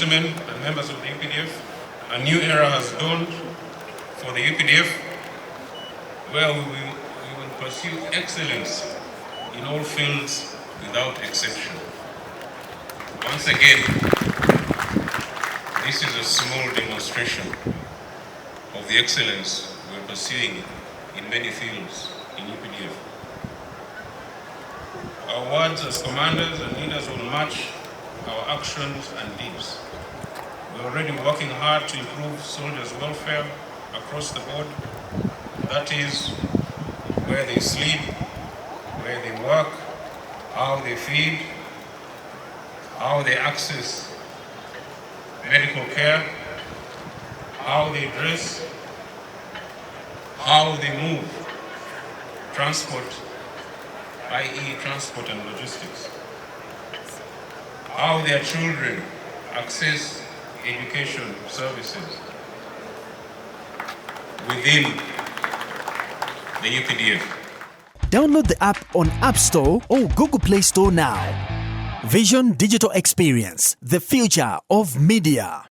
gentlemen and members of the UPDF, a new era has dawned for the UPDF, where we will pursue excellence in all fields without exception. Once again, this is a small demonstration of the excellence we're pursuing in many fields in UPDF. Our words as commanders and leaders will match our actions and deeds. We're already working hard to improve soldiers' welfare across the board. That is, where they sleep, where they work, how they feed, how they access medical care, how they dress, how they move, transport, i.e. transport and logistics, how their children access education services within the UPDF. Download the app on App Store or Google Play Store now. Vision Digital Experience, the future of media.